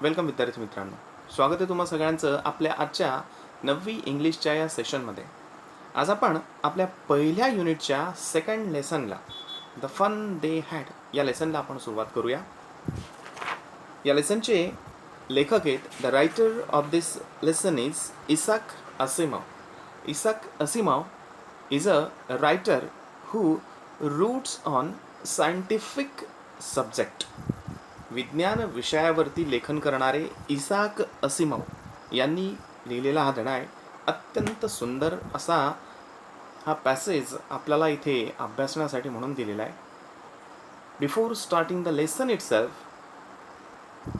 Welcome विद्यार्थी मित्रांनो, स्वागत आहे तुम्हा सगळ्यांचं आपल्या आजच्या 9वी इंग्लिशच्या या सेशनमध्ये. आज आपण आपल्या पहिल्या युनिटच्या सेकंड लेसनला द फन दे हॅड या लेसनला आपण सुरुवात करूया. या लेसनचे लेखक आहेत, the writer of this lesson is Isaac Asimov. Isaac Asimov is a writer who writes on scientific subject. विज्ञान विषयावरती लेखन करणारे इसाक असिमोव यांनी लिहिलेला हा धडा आहे. अत्यंत सुंदर असा हा पॅसेज आपल्याला इथे अभ्यासण्यासाठी म्हणून दिलेला आहे. Before starting the lesson itself,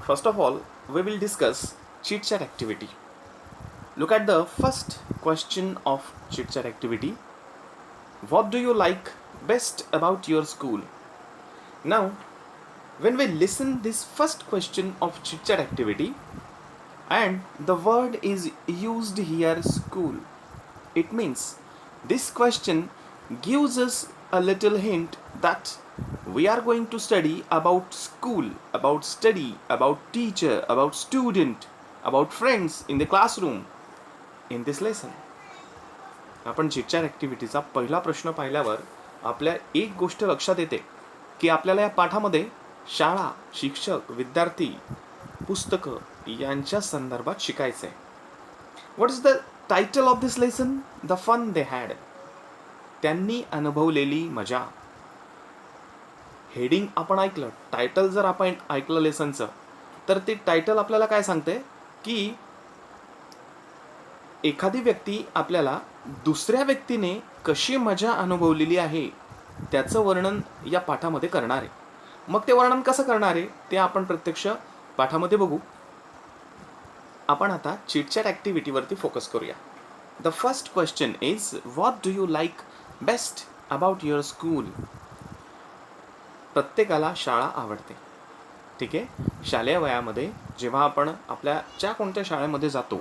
first of all we will discuss chit chat activity. Look at the first question of chit chat activity. What do you like best about your school? Now, when we listen this first question of chit chat activity and the word is used here, school, it means this question gives us a little hint that we are going to study about school, about study, about teacher, about student, about friends in the classroom in this lesson. आपण chit chat ॲक्टिव्हिटीचा पहिला प्रश्न पाहिल्यावर आपल्या एक गोष्ट लक्षात येते की आपल्याला या पाठामध्ये शाळा, शिक्षक, विद्यार्थी, पुस्तकं यांच्या संदर्भात शिकायचं आहे. What is the title of this lesson? The fun they had. त्यांनी अनुभवलेली मजा. हेडिंग आपण ऐकलं, टायटल जर आपण ऐकलं लेसनचं, तर ते टायटल आपल्याला काय सांगते की एखादी व्यक्ती आपल्याला दुसऱ्या व्यक्तीने कशी मजा अनुभवलेली आहे त्याचं वर्णन या पाठामध्ये करणार आहे. मग ते वर्णन कसं करणार आहे ते आपण प्रत्यक्ष पाठामध्ये बघू. आपण आता चिटचॅट ॲक्टिव्हिटीवरती फोकस करूया. The first question is, what do you like best about your school? प्रत्येकाला शाळा आवडते, ठीक आहे. शालेय वयामध्ये जेव्हा आपण आपल्या ज्या कोणत्या शाळेमध्ये जातो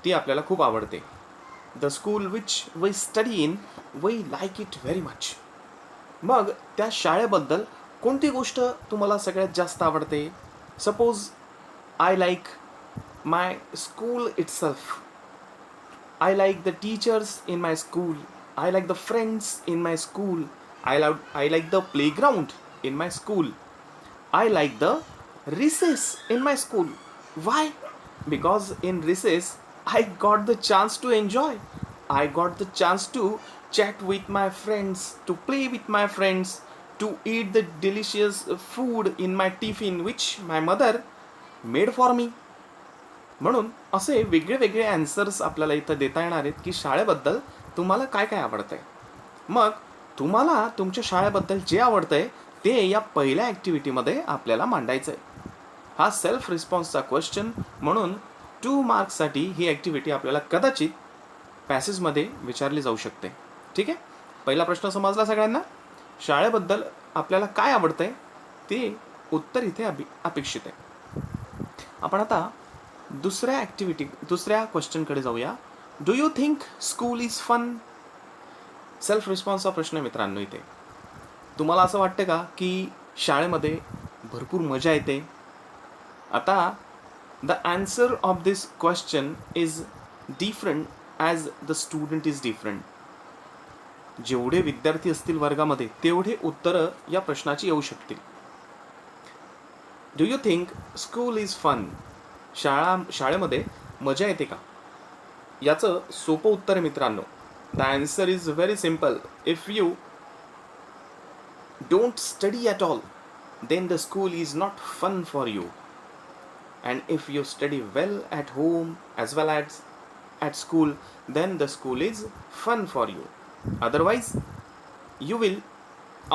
ती आपल्याला खूप आवडते. The school which we study in, we like it very much. मग त्या शाळेबद्दल कोणती गोष्ट तुम्हाला सगळ्यात जास्त आवडते? Suppose I like my school itself. I like the teachers in my school. I like the friends in my school. I like the playground in my school. I like the recess in my school. Why? Because in recess I got the chance to enjoy. I got the chance to chat with my friends, to play with my friends, to eat the delicious food in my tiffin which my mother made for me. म्हणून असे वेगळे वेगळे answers आपल्याला इथं देता येणार आहेत की शाळेबद्दल तुम्हाला काय काय आवडतंय. मग तुम्हाला तुमच्या शाळेबद्दल जे आवडतंय ते या पहिल्या ॲक्टिव्हिटीमध्ये आपल्याला मांडायचं आहे. हा सेल्फ रिस्पॉन्सचा क्वेश्चन म्हणून 2 मार्क्ससाठी ही ॲक्टिव्हिटी आपल्याला कदाचित पॅसेजमध्ये विचारली जाऊ शकते, ठीक आहे. पहिला प्रश्न समजला सगळ्यांना? शाळेबद्दल आपल्याला काय आवडतंय ते उत्तर इथे अपेक्षित आहे. आपण आता दुसऱ्या क्वेश्चनकडे जाऊया. Do you think school is fun? Self रिस्पॉन्सचा प्रश्न आहे मित्रांनो इथे. तुम्हाला असं वाटतं का की शाळेमध्ये भरपूर मजा येते? आता the answer of this question is different as the student is different. जेवढे विद्यार्थी असतील वर्गामध्ये तेवढे उत्तरं या प्रश्नाची येऊ शकतील. Do you think school is fun? शाळेमध्ये मजा येते का? याचं सोपं उत्तर आहे मित्रांनो. The answer is very simple. If you don't study at all, then the school is not fun for you. And if you study well at home as well as at school, then the school is fun for you. Otherwise, you will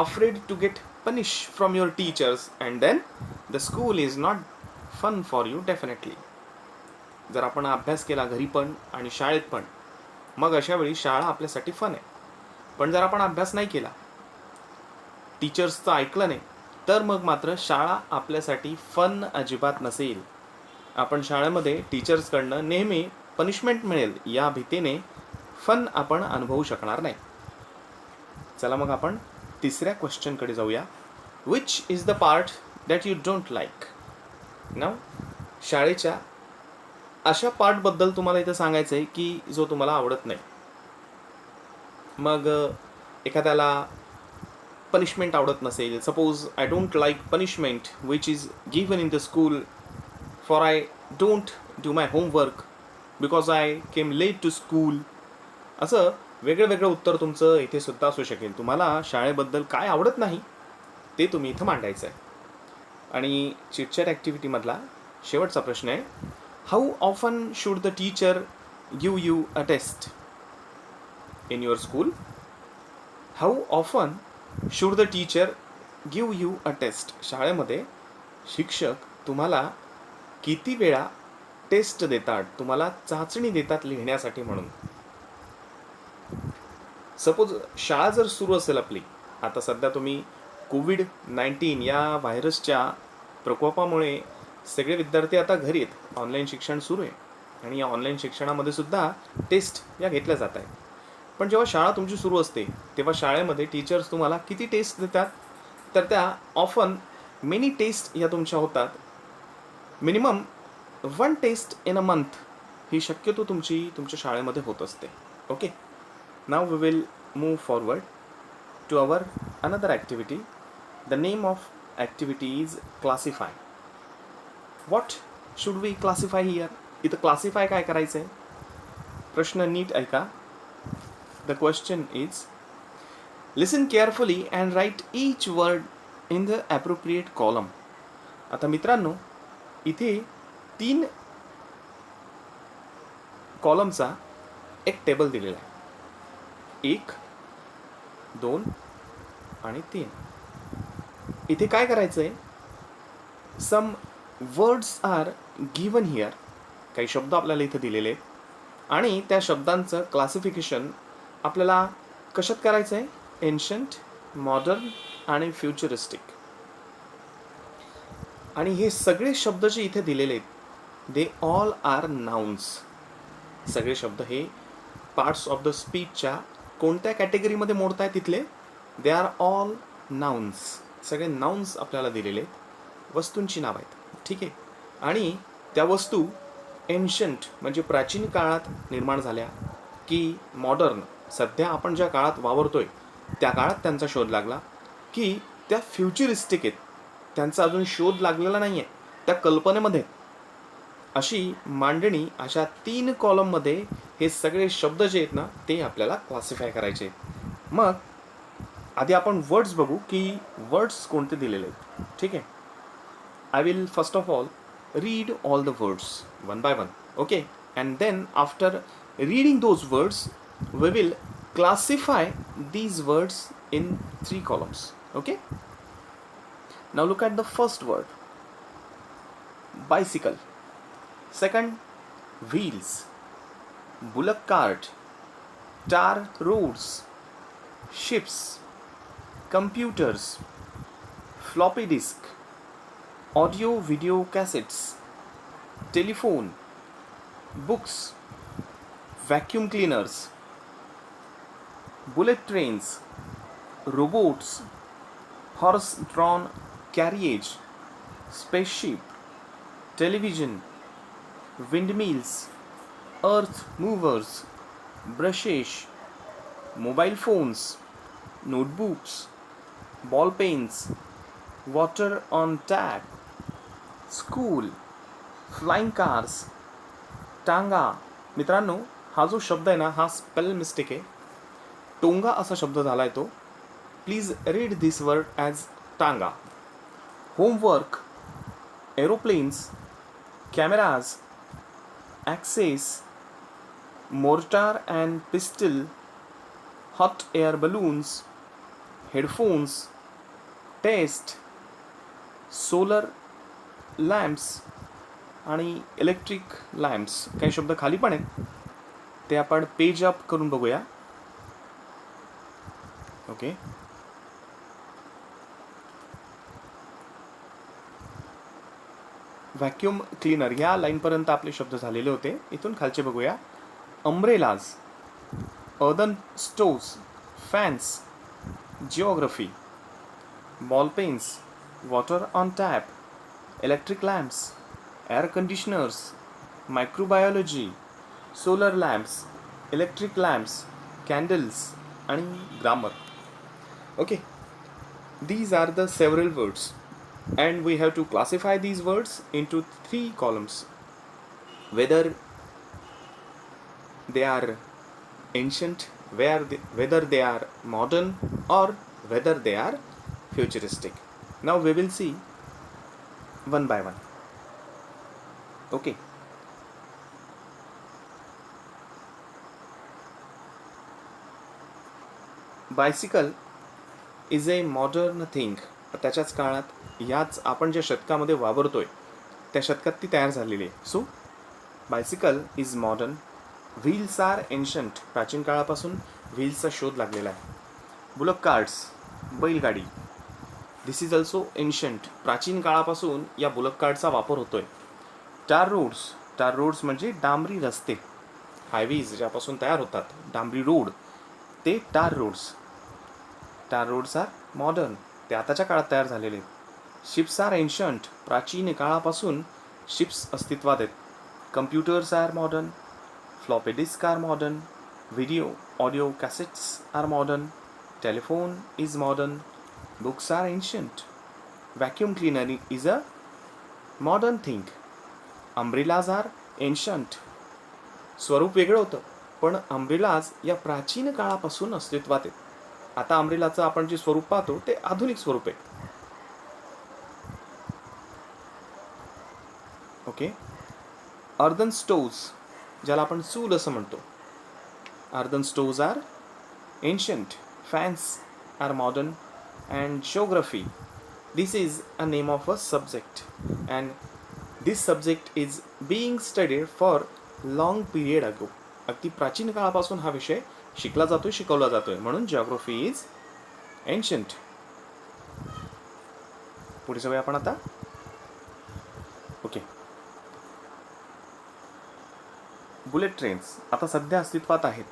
afraid to get punished from your teachers, and then the school is not fun for you definitely. जर आपण अभ्यास केला घरी पण आणि शाळेत पण, मग अशा वेळी शाळा आपल्यासाठी फन आहे. पण जर आपण अभ्यास नाही केला, टीचर्सचं ऐकलं नाही, तर मग मात्र शाळा आपल्यासाठी फन अजिबात नसेल. आपण शाळेमध्ये टीचर्सकडनं नेहमी पनिशमेंट मिळेल या भीतीने फन आपण अनुभवू शकणार नाही. चला मग आपण तिसऱ्या क्वेश्चनकडे जाऊया. Which is the part that you don't like? Now शाळेच्या अशा पार्टबद्दल तुम्हाला इथं सांगायचं आहे की जो तुम्हाला आवडत नाही. मग एखाद्याला पनिशमेंट आवडत नसेल, suppose I don't like punishment which is given in the school for I don't do my homework because I came late to school. असं वेगळं वेगळं उत्तर तुमचं इथे सुद्धा असू शकेल. तुम्हाला शाळेबद्दल काय आवडत नाही ते तुम्ही इथं मांडायचं आहे. आणि चिटचॅट ॲक्टिव्हिटीमधला शेवटचा प्रश्न आहे, how often should the teacher give you a test in your school? How often should the teacher give you a test? शाळेमध्ये शिक्षक तुम्हाला किती वेळा टेस्ट देतात, तुम्हाला चाचणी देतात लिहिण्यासाठी म्हणून. सपोज शाळा जर सुरू असेल आपली, आता सध्या तुम्ही कोविड-19 या व्हायरसच्या प्रकोपामुळे सगळे विद्यार्थी आता घरी आहेत, ऑनलाईन शिक्षण सुरू आहे आणि या ऑनलाईन शिक्षणामध्ये सुद्धा टेस्ट या घेतल्या जात आहेत. पण जेव्हा शाळा तुमची सुरू असते तेव्हा शाळेमध्ये टीचर्स तुम्हाला किती टेस्ट देतात? तर त्या ऑफन मेनी टेस्ट या तुमच्या होतात. Minimum 1 test in a month ही शक्यतो तुमच्या शाळेमध्ये होत असते. Okay, now we will move forward to our another activity. The name of activity is classify. What should we classify here? इथं क्लासिफाय काय करायचं आहे? प्रश्न नीट ऐका. The question is, listen carefully and write each word in the appropriate column. आता मित्रांनो, इथे 3 कॉलमचा एक टेबल दिलेला आहे. 1, 2 आणि 3. इथे काय करायचं आहे? Some words are given here. काही शब्द आपल्याला इथे दिलेले आहेत आणि त्या शब्दांचं क्लासिफिकेशन आपल्याला कशात करायचं आहे? एन्शंट, मॉडर्न आणि फ्युचरिस्टिक. आणि हे सगळे शब्द जे इथे दिलेले आहेत, दे ऑल आर नाउन्स. सगळे शब्द हे पार्ट्स ऑफ द स्पीचच्या कोणत्या कॅटेगरीमध्ये मोडताय तिथले? They are all nouns. सगळे नाउन्स आपल्याला दिलेले आहेत, वस्तूंची नाव आहेत. ठीक आहे. आणि त्या वस्तू एन्शंट म्हणजे प्राचीन काळात निर्माण झाल्या की मॉडर्न सध्या आपण ज्या काळात वावरतोय त्या काळात त्यांचा शोध लागला, की त्या फ्युचरिस्टिक आहेत, त्यांचा अजून शोध लागलेला नाही आहे, त्या कल्पनेमध्ये. अशी मांडणी अशा 3 कॉलममध्ये हे सगळे शब्द जे आहेत ना ते आपल्याला क्लासिफाय करायचे आहेत. मग आधी आपण वर्ड्स बघू की वर्ड्स कोणते दिलेले आहेत. ठीक आहे. I will first of all read all the words one by one. Okay, and then after reading those words we will classify these words in 3 columns. Okay, now look at the first word, bicycle. Second, wheels, bullock cart, tar roads, ships, computers, floppy disk, audio video cassettes, telephone, books, vacuum cleaners, bullet trains, robots, horse drawn carriage, spaceship, television, windmills, earth movers, brushes, mobile phones, notebooks, ball pens, water on tap, school, flying cars, टांगा. मित्रांनो, हा जो शब्द आहे ना हा spell mistake आहे. टोंगा असा शब्द झाला आहे तो. Please read this word as tonga. Homework, aeroplanes, cameras, axes, mortar and pistol, hot air balloons, headphones, test, solar lamps आणि इलेक्ट्रिक लॅम्प्स. काही शब्द खाली पण आहेत, ते आपण पेज अप करून बघूया. ओके, व्हॅक्यूम क्लीनर ह्या लाईनपर्यंत आपले शब्द झालेले होते. इथून खालचे बघूया. Umbrellas, earthen stoves, fans, geography, ball pens, water on tap, electric lamps, air conditioners, microbiology, solar lamps, electric lamps, candles आणि grammar. Okay, these are the several words and we have to classify these words into three columns, whether they are ancient, whether they are modern, or whether they are futuristic. Now we will see one by one. Okay, bicycle is a modern thing. त्याच्याच काळात याच आपण ज्या शतकामध्ये वापरतोय त्या शतकात ती तयार झालेली आहे. So bicycle is modern. Wheels are ancient. प्राचीन काळापासून व्हील्सचा शोध लागलेला आहे. बुलक कार्ट्स, बैलगाडी, दिस इज ऑल्सो एन्शंट. प्राचीन काळापासून या बुलक कार्टचा वापर होतोय. टार रोड्स, टार रोड्स म्हणजे डांबरी रस्ते, हायवेज ज्यापासून तयार होतात, डांबरी रोड, ते टार रोड्स. टार रोड्स आर मॉडर्न, ते आताच्या काळात तयार झालेले. Ships are ancient. प्राचीन काळापासून शिप्स अस्तित्वात आहेत. Computers are modern. Floppy disk are modern. Video audio cassettes are modern. Telephone is modern. Books are ancient. Vacuum cleaner is a modern thing. Umbrellas are ancient. स्वरूप वेगळं होतं पण umbrellas या प्राचीन काळापासून अस्तित्वात आहेत. आता अम्ब्रेलाचं आपण जे स्वरूप पाहतो ते आधुनिक स्वरूप आहे. ओके, अर्दन स्टोव्ज, ज्याला आपण चूल असं म्हणतो, earthen stoves are ancient. Fans are modern. And geography, this is a name of a subject and this subject is being studied for long period ago. अगदी प्राचीन काळापासून हा विषय शिकला जातोय, शिकवला जातोय, म्हणून जिओग्राफी इज एन्शंट. पुढे जाऊया आपण आता. ओके, बुलेट ट्रेन्स आता सध्या अस्तित्वात आहेत.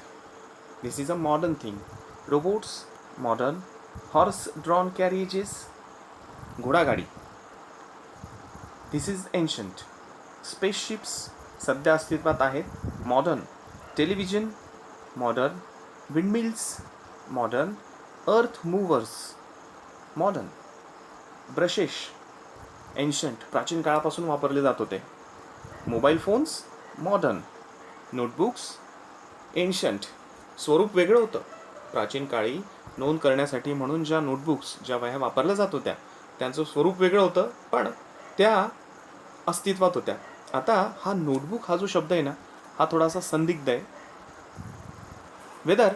This is a modern thing. Robots modern. Horse drawn carriages, घोडागाडी, दिस इज एन्शंट. स्पेसशिप्स सध्या अस्तित्वात आहेत, modern. Television modern. Windmills modern. Earth movers modern. Brushes ancient, प्राचीन काळापासून वापरले जात होते. Mobile phones modern. Notebooks ancient, स्वरूप वेगळं होतं. प्राचीन काळी नोंद करण्यासाठी म्हणून ज्या नोटबुक्स, ज्या वह्या वापरल्या जात होत्या त्यांचं स्वरूप वेगळं होतं पण त्या अस्तित्वात होत्या. आता हा नोटबुक हा जो शब्द आहे ना, हा थोडासा संदिग्ध आहे. Whether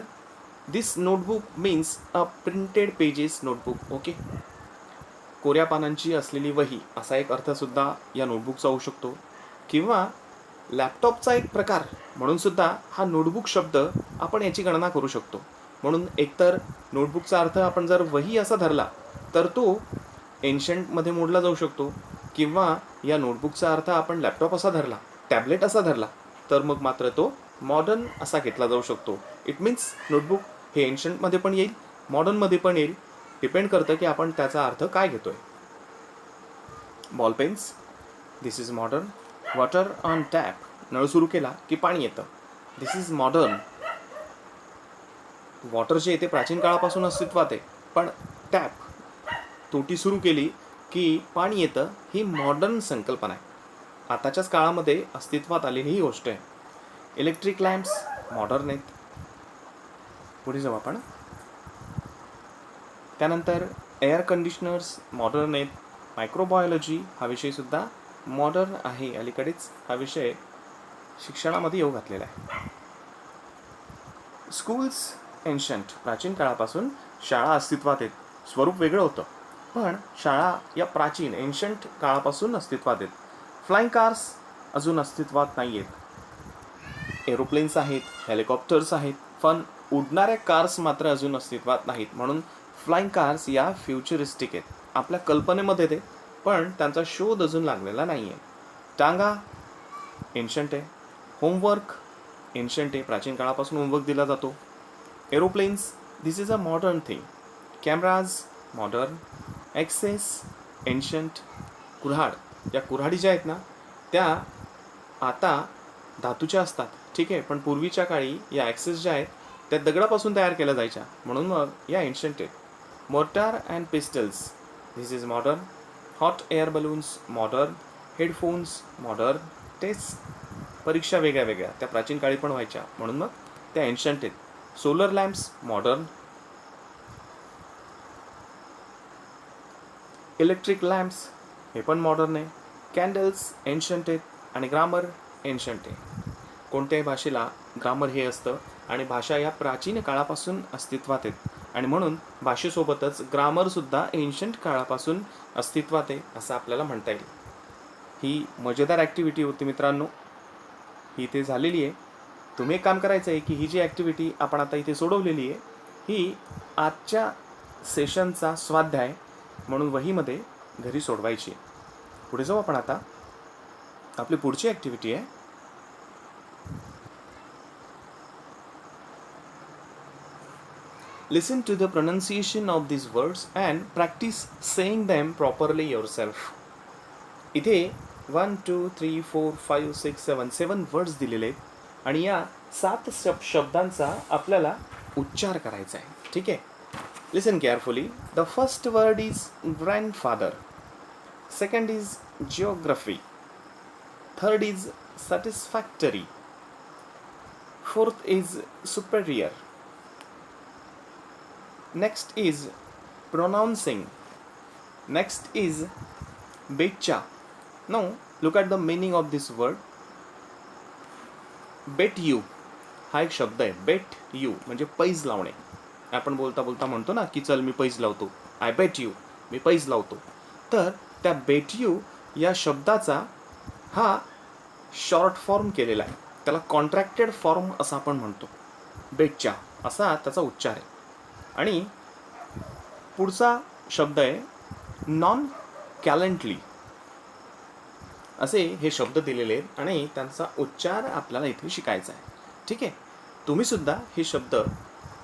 this notebook means a printed pages notebook. Okay, कोऱ्या पानांची असलेली वही असा एक अर्थसुद्धा या नोटबुकचा होऊ शकतो. किंवा लॅपटॉपचा एक प्रकार म्हणून सुद्धा हा नोटबुक शब्द आपण याची गणना करू शकतो. म्हणून एकतर नोटबुकचा अर्थ आपण जर वही असा धरला तर तो एन्शंटमध्ये मोडला जाऊ शकतो, किंवा या नोटबुकचा अर्थ आपण लॅपटॉप असा धरला, टॅबलेट असा धरला, तर मग मात्र तो मॉडर्न असा घेतला जाऊ शकतो. इट मीन्स नोटबुक हे एन्शंटमध्ये पण येईल, मॉडर्नमध्ये पण येईल. डिपेंड करतं की आपण त्याचा अर्थ काय घेतोय. Ball pens, this is modern. Water on tap, नळ सुरू केला की पाणी येतं, दिस इज मॉडर्न. वॉटर जे येते प्राचीन काळापासून अस्तित्वात आहे, पण टॅप, तोटी सुरू केली की पाणी येतं, ही मॉडर्न संकल्पना आहे, आताच्याच काळामध्ये अस्तित्वात आलेली ही गोष्ट आहे. इलेक्ट्रिक लॅम्प्स मॉडर्न आहेत. पुढे जाऊ आपण. त्यानंतर एअर कंडिशनर्स मॉडर्न आहेत. मायक्रोबायोलॉजी हा विषयसुद्धा मॉडर्न आहे. अलीकडेच हा विषय शिक्षणामध्ये येऊ घातलेला आहे. स्कूल्स एन्शंट, प्राचीन काळापासून शाळा अस्तित्वात आहेत. स्वरूप वेगळं होतं पण शाळा या प्राचीन एन्शंट काळापासून अस्तित्वात आहेत. फ्लाइंग कार्स अजून अस्तित्वात नाही आहेत. एरोप्लेन्स आहेत, हेलिकॉप्टर्स आहेत, पण उडणाऱ्या कार्स मात्र अजून अस्तित्वात नाहीत. म्हणून फ्लाइंग कार्स या फ्युचरिस्टिक आहेत, आपल्या कल्पनेमध्ये ते, पण त्यांचा शोध अजून लागलेला नाही आहे. टांगा एन्शंट आहे. होमवर्क एन्शंट आहे, प्राचीन काळापासून होमवर्क दिला जातो. Aeroplanes, this is a modern thing. Cameras modern. Access ancient. कुऱ्हाड, या कुऱ्हाडी ज्या आहेत ना त्या आता धातूच्या असतात, ठीक आहे, पण पूर्वीच्या काळी या ॲक्सेस ज्या आहेत त्या दगडापासून तयार केल्या जायच्या, म्हणून मग या एन्शंट आहेत. Mortar and pistols, this is modern. Hot air balloons modern. Headphones modern. Test परीक्षा वेगळ्या वेगळ्या त्या प्राचीन काळी पण व्हायच्या, म्हणून मग त्या एन्शंट आहेत. Solar lamps modern. Electric lamps हे पण मॉडर्न आहे. कॅन्डल्स एन्शंट आहेत आणि ग्रामर एन्शंट आहे. कोणत्याही भाषेला ग्रामर हे असतं आणि भाषा या प्राचीन काळापासून अस्तित्वात आहेत आणि म्हणून भाषेसोबतच ग्रामरसुद्धा एन्शंट काळापासून अस्तित्वात आहे असं आपल्याला म्हणता येईल. ही मजेदार ॲक्टिव्हिटी होती मित्रांनो, ही इथे झालेली आहे. तुम्ही एक काम करायचं आहे की ही जी ॲक्टिव्हिटी आपण आता इथे सोडवलेली आहे ही आजच्या सेशनचा स्वाध्याय म्हणून वहीमध्ये घरी सोडवायची आहे. पुढे जाऊ आपण आता. आपली पुढची ॲक्टिव्हिटी आहे listen to the pronunciation of these words and practice saying them properly yourself. इथे 1 2 3 4 5 6 7 वर्ड्स दिलेले आहेत आणि या 7 शब्दांचा आपल्याला उच्चार करायचा आहे, ठीक आहे. Listen carefully. The first word is grandfather. Second is geography. Third is satisfactory. Fourth is superior. Next is pronouncing. Next is betcha. Now look at the meaning of this word. Bet you हा एक शब्द आहे. Bet you म्हणजे पैज लावणे. आपण बोलता बोलता म्हणतो ना की चल मी पैज लावतो, आय बेट यू, मी पैज लावतो. तर त्या बेट यू या शब्दाचा हा शॉर्ट फॉर्म केलेला आहे, त्याला कॉन्ट्रॅक्टेड फॉर्म असं आपण म्हणतो. बेटचा असा त्याचा उच्चार आहे. आणि पुढचा शब्द आहे नॉन गॅलंटली. असे हे शब्द दिलेले आहेत आणि त्यांचा उच्चार आपल्याला इथे शिकायचा आहे, ठीक आहे. तुम्हीसुद्धा हे शब्द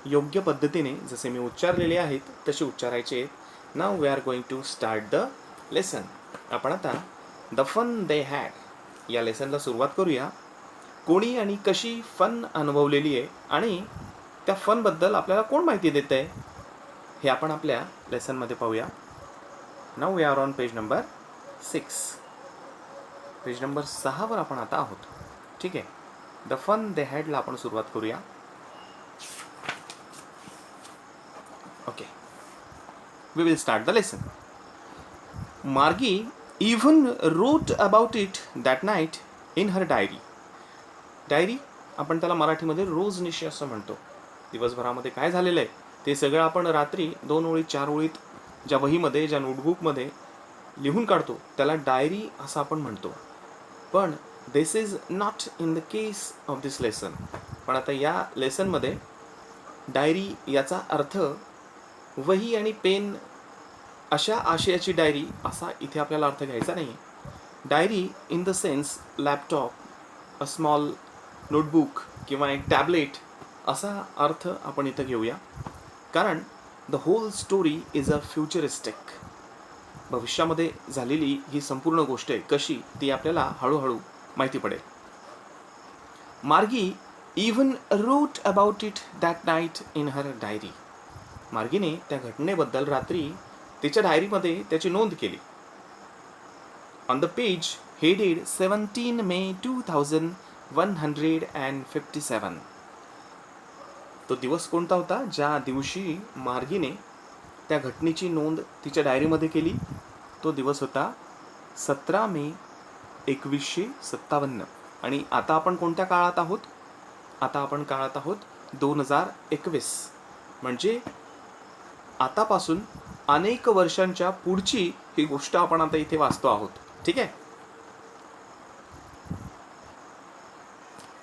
योग्य पद्धतीने जसे मी उच्चारलेले आहेत तसे उच्चारायचे आहेत. Now we are going to start the lesson. आपण आता द फन दे हॅड या लेसनला सुरुवात करूया. कोणी आणि कशी फन अनुभवलेली आहे आणि त्या फनबद्दल आपल्याला कोण माहिती देत आहे हे आपण आपल्या लेसनमध्ये पाहूया. Now we are on page number 6. Page number 6 वर आपण आता आहोत, ठीक आहे. द फन दे हॅडला आपण सुरुवात करूया. Okay, we will start the lesson. Margie even wrote about it that night in her diary. Diary आपण त्याला मराठीमध्ये रोजनिशी असं म्हणतो. दिवसभरामध्ये काय झालेलं आहे ते सगळं आपण रात्री 2 ओळीत 4 ओळीत ज्या वहीमध्ये ज्या नोटबुकमध्ये लिहून काढतो त्याला डायरी असं आपण म्हणतो. पण this is not in the case of this lesson. पण आता या लेसनमध्ये डायरी याचा अर्थ वही आणि पेन अशा आशयाची डायरी असा इथे आपल्याला अर्थ घ्यायचा नाही. Diary in the sense laptop, a small notebook किंवा एक टॅबलेट असा अर्थ आपण इथं घेऊया. कारण the whole story is a futuristic. भविष्यामध्ये झालेली ही संपूर्ण गोष्ट आहे कशी ती आपल्याला हळूहळू माहिती पडेल. Margie even wrote about it that night in her diary. मार्गीने त्या घटनेबद्दल रात्री तिच्या डायरीमध्ये त्याची नोंद केली. On the page headed 17 May 2157. तो दिवस कोणता होता ज्या दिवशी मार्गीने त्या घटनेची नोंद तिच्या डायरीमध्ये केली? तो दिवस होता 17 मे 1957. आणि आता आपण कोणत्या काळात आहोत? आता आपण काळात आहोत 2021. म्हणजे आतापासून अनेक वर्षांच्या पुढची ही गोष्ट आपण आता इथे वाचतो आहोत, ठीक आहे.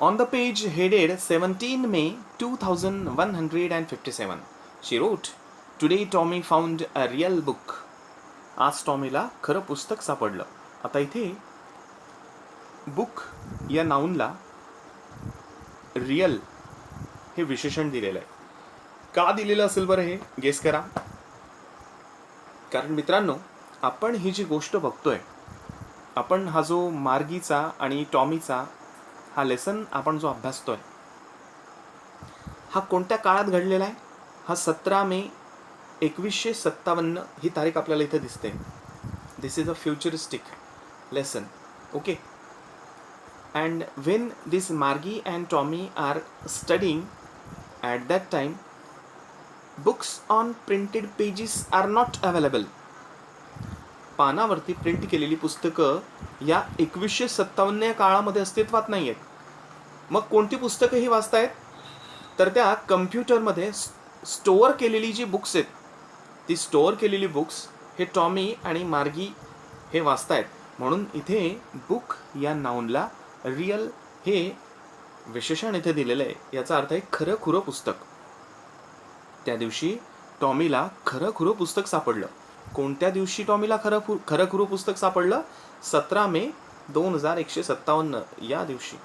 On the page headed 17 May 2157, she wrote, "Today Tommy found a real book." आज टॉमीला खरं पुस्तक सापडलं. आता इथे बुक या नाउनला रियल हे विशेषण दिलेलं आहे. का दिलेलं असेल बरं हे गेस करा. कारण मित्रांनो आपण ही जी गोष्ट बघतोय आपण हा जो मार्गीचा आणि टॉमीचा हा लेसन आपण जो अभ्यासतोय हा कोणत्या काळात घडलेला आहे? हा 17 मे 1957 ही तारीख आपल्याला इथे दिसते. This is a futuristic lesson. Okay. And when this Margie and Tommy are studying at that time books on printed pages are not available. पानावरती प्रिंट केलेली पुस्तकं या 1957 या काळामध्ये अस्तित्वात नाही आहेत. मग कोणती पुस्तकं ही वाचतायत? तर त्या कम्प्युटरमध्ये स्टोअर केलेली जी बुक्स आहेत ती स्टोअर केलेली बुक्स हे टॉमी आणि मार्गी हे वाचतायत. म्हणून इथे बुक या नाऊनला रियल हे विशेषण इथे दिलेलं आहे. याचा अर्थ आहे खरं खुरं पुस्तक. त्या दिवशी टॉमीला खरं खुरं पुस्तक सापडलं. कोणत्या दिवशी टॉमीला खरं खुरं पुस्तक सापडलं? 17 मे 2157 या दिवशी.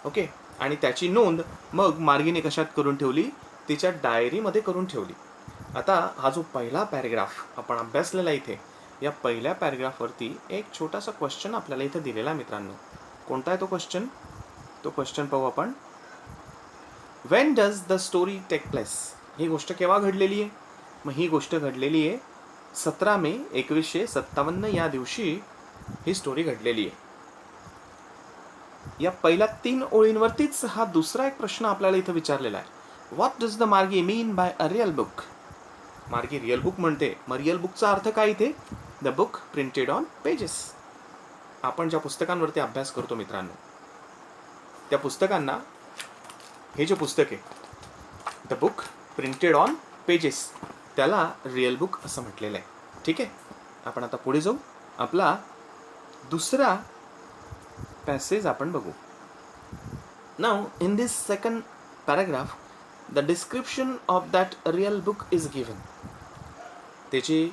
ओके. आणि त्याची नोंद मग मार्गीने कशात करून ठेवली? तिच्या डायरीमध्ये करून ठेवली. आता हा जो पहिला पॅरेग्राफ आपण अभ्यासलेला इथे, या पहिल्या पॅरेग्राफवरती एक छोटासा क्वेश्चन आपल्याला इथे दिलेला आहे मित्रांनो. कोणता आहे तो क्वेश्चन? तो क्वेश्चन पाहू आपण. When does the story take place? ही गोष्ट केव्हा घडलेली आहे? मग ही गोष्ट घडलेली आहे 17 मे 1957 या दिवशी ही स्टोरी घडलेली आहे. या पहिल्या 3 ओळींवरतीच हा दुसरा एक प्रश्न आपल्याला इथं विचारलेला आहे. व्हॉट डज द मार्गी mean by a real book? मार्गी रिअल बुक म्हणते. मग रिअल बुकचा अर्थ काय इथे? The book printed on pages. आपण ज्या पुस्तकांवरती अभ्यास करतो मित्रांनो, त्या पुस्तकांना हे जे पुस्तक आहे the book printed on pages त्याला रिअल बुक असं म्हटलेलं आहे. ठीक आहे. आपण आता पुढे जाऊ. आपला दुसरा पॅसेज आपण बघू. Now in this second paragraph the description of that real book is given. त्याचे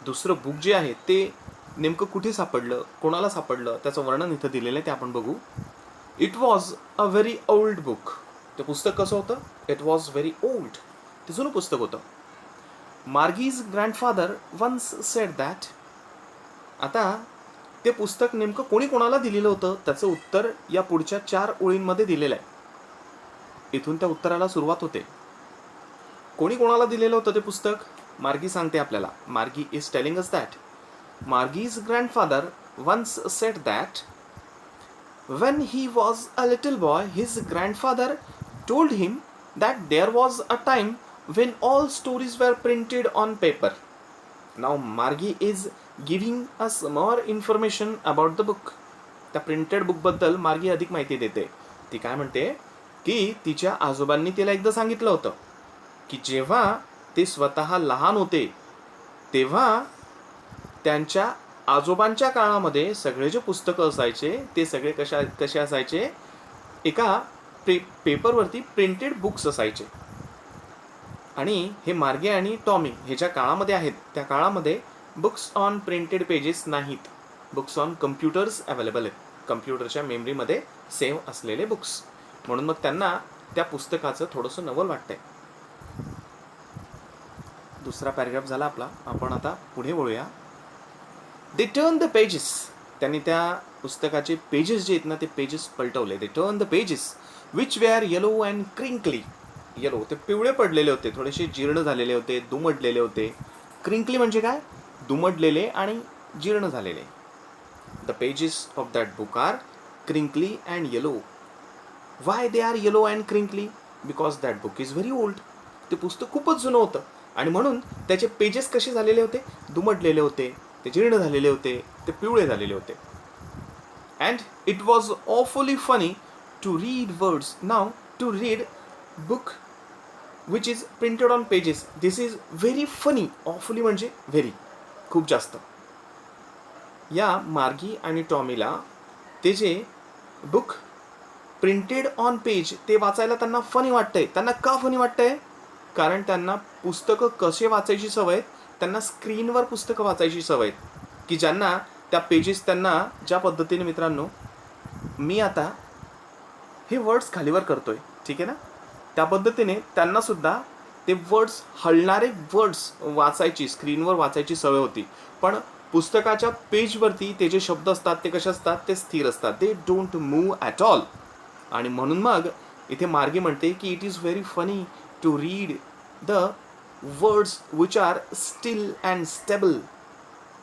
दुसरं बुक जे आहे ते नेमकं कुठे सापडलं, कोणाला सापडलं, त्याचं वर्णन इथं दिलेलं आहे ते आपण बघू. It was a very old book. ते पुस्तक कसं होतं? It was very old. ते जुनं पुस्तक होतं. मार्गीज ग्रँडफादर वन्स सेड दॅट. आता ते पुस्तक नेमकं कोणी कोणाला दिलेलं होतं त्याचं उत्तर या पुढच्या 4 ओळींमध्ये दिलेलं आहे. इथून त्या उत्तराला सुरुवात होते. कोणी कोणाला दिलेलं होतं ते पुस्तक? मार्गी सांगते आपल्याला. Margie is telling us that Margie's grandfather once said that when he was a little boy his grandfather told him that there was a time when all stories were printed on paper. Now Margie is giving us more information about the book. त्या printed book बद्दल मार्गी अधिक माहिती देते. ती काय म्हणते की तिच्या आजोबांनी तिला एकदा सांगितलं होतं की जेव्हा ते स्वतः लहान होते तेव्हा त्यांच्या आजोबांच्या काळामध्ये सगळे जे पुस्तकं असायचे ते सगळे कसे असायचे? एका पेपरवरती प्रिंटेड बुक्स असायचे. आणि हे मार्गे आणि टॉमी हे ज्या काळामध्ये आहेत त्या काळामध्ये बुक्स ऑन प्रिंटेड पेजेस नाहीत. बुक्स ऑन कम्प्युटर्स अवेलेबल आहेत. कम्प्युटरच्या मेमरीमध्ये सेव्ह असलेले बुक्स. म्हणून मग त्यांना त्या पुस्तकाचं थोडंसं नवल वाटतंय. दुसरा पॅरेग्राफ झाला आपला. आपण आता पुढे वळूया. They turn the pages. त्यांनी त्या पुस्तकाचे पेजेस जे आहेत ना ते पेजेस पलटवले. They turn the pages which were yellow and crinkly. Yellow ते पिवळे पडलेले होते, थोडेसे जीर्ण झालेले होते, दुमडलेले होते. क्रिंकली म्हणजे काय? दुमडलेले आणि जीर्ण झालेले. The pages of that book are crinkly and yellow. Why they are yellow and crinkly? Because that book is very old. ते पुस्तक खूपच जुनं होतं आणि म्हणून त्याचे पेजेस कसे झालेले होते? दुमडलेले होते, ते जीर्ण झालेले होते, ते पिवळे झालेले होते. And it was awfully funny to read words. Now to read book which is printed on pages. This is very funny. Awfully म्हणजे व्हेरी, खूप जास्त. या मार्गी आणि टॉमीला ते जे बुक प्रिंटेड ऑन पेज ते वाचायला त्यांना फनी वाटतंय. त्यांना का फनी वाटतंय? कारण त्यांना पुस्तकं कसे वाचायची सवय? त्यांना स्क्रीनवर पुस्तकं वाचायची सवय, की ज्यांना त्या पेजेस त्यांना ज्या पद्धतीने मित्रांनो मी आता हे वर्ड्स खालीवर करतोय, ठीक आहे ना, त्या पद्धतीने त्यांना सुद्धा ते वर्ड्स, हलणारे वर्ड्स वाचायची, स्क्रीनवर वाचायची सवय होती. पण पुस्तकाच्या पेजवरती ते जे शब्द असतात ते कसे असतात, ते स्थिर असतात. They don't move at all. आणि म्हणून मग इथे मार्गी म्हणते की it is very funny to read the words which are still and stable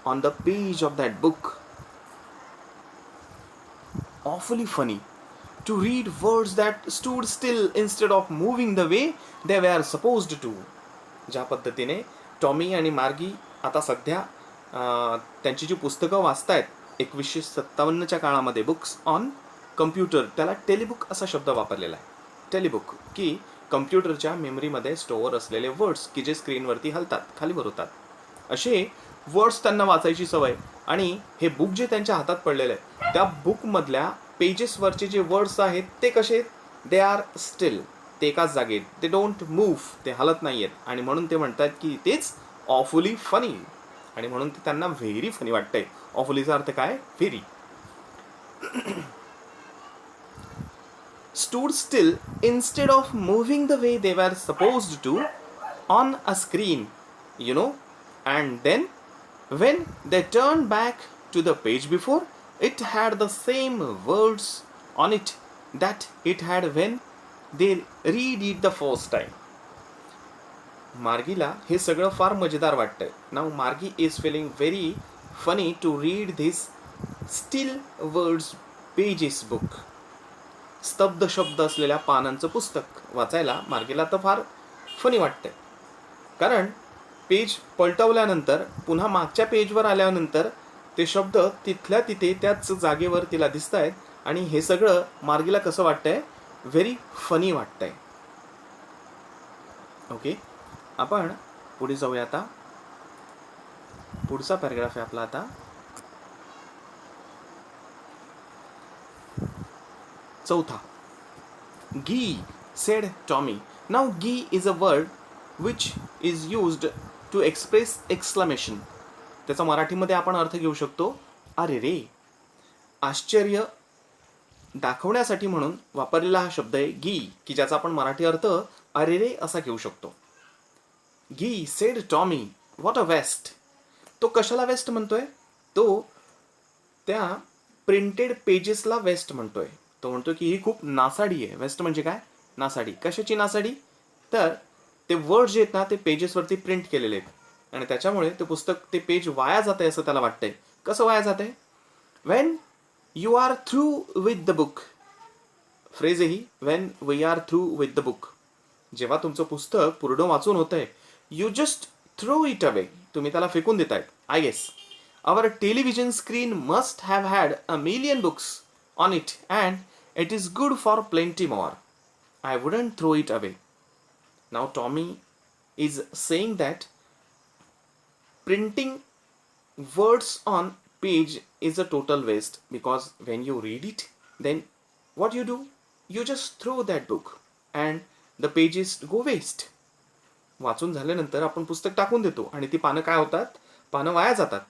on the page of that book. Awfully funny to read words that stood still instead of moving the way they were supposed to. ज्या पद्धतीने Tommy आणि मार्गी आता सध्या त्यांची जी पुस्तकं वाचतायत 1957च्या काळामध्ये, books on computer, त्याला टेलिबुक असा शब्द वापरलेला आहे. टेलिबुक की कम्प्युटरच्या मेमरीमध्ये स्टोअर असलेले वर्ड्स की जे स्क्रीनवरती हलतात, खालीवर होतात, असे वर्ड्स त्यांना वाचायची सवय. आणि हे बुक जे त्यांच्या हातात पडलेलं आहे, त्या बुकमधल्या पेजेसवरचे जे वर्ड्स आहेत ते कसे आहेत, दे आर स्टिल, ते एकाच जागेत, दे डोंट मूव्ह, ते हलत नाही आहेत. आणि म्हणून ते म्हणतात की तेच ऑफुली फनी. आणि म्हणून ते त्यांना व्हेरी फनी वाटतंय. ऑफुलीचा अर्थ काय, very. stood still instead of moving the way they were supposed to on a screen, and then when they turned back to the page before, it had the same words on it that it had when they read it the first time. मार्गीला हे सगळं फार मजेदार वाटतंय. Now Margie is feeling very funny to read this still words pages book. स्तब्ध शब्द असलेल्या पानांचं पुस्तक वाचायला मार्गीला तर फार फनी वाटतंय. कारण पेज पलटवल्यानंतर पुन्हा मागच्या पेजवर आल्यानंतर ते शब्द तिथल्या तिथे त्याच जागेवर तिला दिसत आहेत. आणि हे सगळं मार्गीला कसं वाटतंय, व्हेरी फनी वाटतंय. ओके, आपण पुढे जाऊया. आता पुढचा पॅराग्राफ आहे आपला. आता 4. Gee, said Tommy. Now gee is a word which is used to express exclamation. त्याचा मराठीमध्ये आपण अर्थ घेऊ शकतो अरे रे. आश्चर्य दाखवण्यासाठी म्हणून वापरलेला हा शब्द आहे गी, की ज्याचा आपण मराठी अर्थ अरे रे असा घेऊ शकतो. Gee said Tommy, what a waste. तो कशाला वेस्ट म्हणतोय, तो त्या प्रिंटेड पेजेसला वेस्ट म्हणतोय. तो म्हणतो की ही खूप नासाडी आहे. वेस्ट म्हणजे काय, नासाडी. कशाची नासाडी, तर ते वर्ड जे आहेत ना ते पेजेसवरती प्रिंट केलेले आहेत आणि त्याच्यामुळे ते पुस्तक, ते पेज वाया जात आहे असं त्याला वाटतंय. कसं वाया जात आहे, when you are through with the book. Phrase ही, when we are through with the book. जेव्हा तुमचं पुस्तक पूर्ण वाचून होतंय, you just throw it away, तुम्ही त्याला फेकून देतायत. I guess our television screen must have had a million books on it and it is good for plenty more. I wouldn't throw it away. Now Tommy is saying that printing words on page is a total waste, because when you read it, then what you do, you just throw that book and the pages go waste. वाचून झाल्यानंतर आपण पुस्तक टाकून देतो आणि ती पानं काय होतात, पानं वाया जातात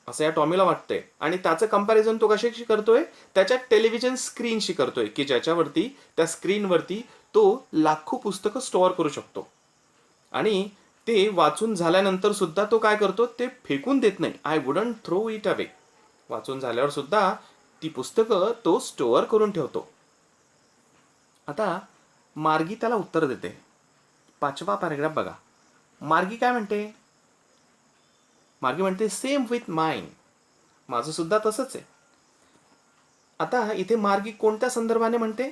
असं या टॉमीला वाटतंय. आणि त्याचं कंपॅरिझन तो कशाशी करतोय, त्याच्या टेलिव्हिजन स्क्रीनशी करतोय, की ज्याच्यावरती, त्या स्क्रीनवरती तो लाखो पुस्तकं स्टोअर करू शकतो. आणि ते वाचून झाल्यानंतर सुद्धा तो काय करतो, ते फेकून देत नाही. I wouldn't throw it away. वाचून झाल्यावर सुद्धा ती पुस्तकं तो स्टोअर करून ठेवतो. आता मार्गी त्याला उत्तर देते. 5वा पॅराग्राफ बघा. मार्गी काय म्हणते, मार्गी म्हणते सेम विथ माइन. माझं सुद्धा तसंच आहे. आता इथे मार्गी कोणत्या संदर्भाने म्हणते,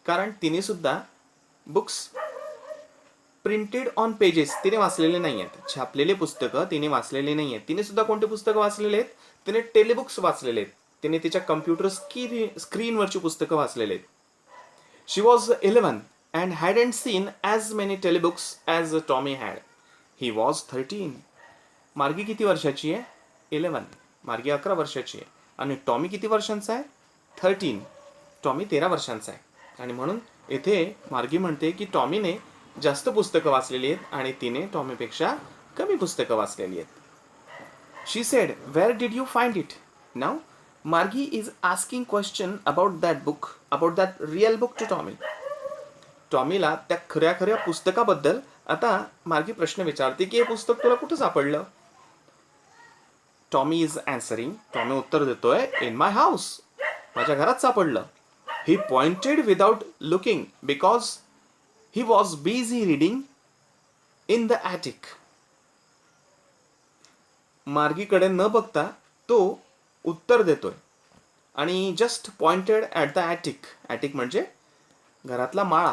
कारण तिने सुद्धा बुक्स प्रिंटेड ऑन पेजेस तिने वाचलेले नाही आहेत. छापलेले पुस्तकं तिने वाचलेली नाही आहेत. तिने सुद्धा कोणते पुस्तकं वाचलेले आहेत, तिने टेलिबुक्स वाचलेले आहेत. तिने तिच्या कम्प्युटर स्क्रीनवरची पुस्तकं वाचलेले आहेत. शी was 11 and hadn't seen as many telebooks as Tommy had. He was 13. मार्गी किती वर्षाची आहे, 11. मार्गी 11 वर्षाची आहे. आणि टॉमी किती वर्षांचा आहे, 13. टॉमी 13 वर्षांचा आहे. आणि म्हणून येथे मार्गी म्हणते की टॉमीने जास्त पुस्तकं वाचलेली आहेत आणि तिने टॉमीपेक्षा कमी पुस्तकं वाचलेली आहेत. She said, where did you find it. Now Margie is asking question about that book, about that real book to Tommy. टॉमीला त्या खऱ्या खऱ्या पुस्तकाबद्दल आता मार्गी प्रश्न विचारते की हे पुस्तक तुला कुठं सापडलं. Tommy is अँसरिंग. टॉमी उत्तर देतोय, इन माय हाऊस, माझ्या घरात सापडलं. He pointed without looking because he was busy reading in the attic. मार्गीकडे न बघता तो उत्तर देतोय आणि just pointed at the attic. Attic म्हणजे घरातला माळा.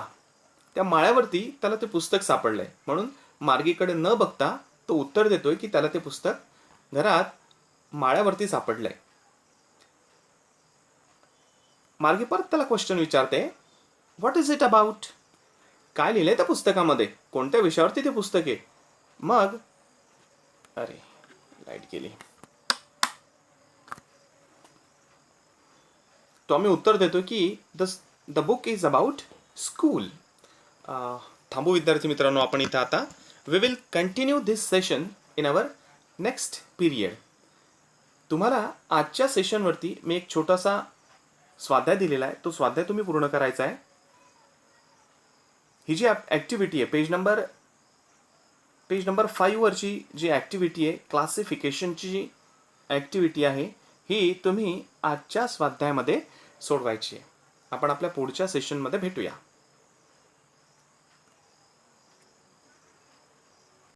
त्या माळ्यावरती त्याला ते पुस्तक सापडलंय, म्हणून मार्गीकडे न बघता तो उत्तर देतोय की त्याला ते पुस्तक घरात माळ्यावरती सापडलंय. मार्गी परत त्याला क्वेश्चन विचारते, व्हॉट इज इट अबाउट? काय लिहिलंय त्या पुस्तकामध्ये, कोणत्या विषयावरती ते पुस्तक आहे? मग अरे लाईट गेली. टॉमी उत्तर देतो की the book is about school. थांबू विद्यार्थी मित्रांनो, आपण इथं आता we will continue this session in our next period. तुम्हाला आजच्या सेशनवरती मी एक छोटासा स्वाध्याय दिलेला आहे, तो स्वाध्याय तुम्ही पूर्ण करायचा आहे. ही जी ॲक्टिव्हिटी आहे पेज नंबर 5 वरची जी ॲक्टिव्हिटी आहे, क्लासिफिकेशनची जी ॲक्टिव्हिटी आहे, ही तुम्ही आजच्या स्वाध्यायामध्ये सोडवायची आहे. आपण आपल्या पुढच्या सेशनमध्ये भेटूया.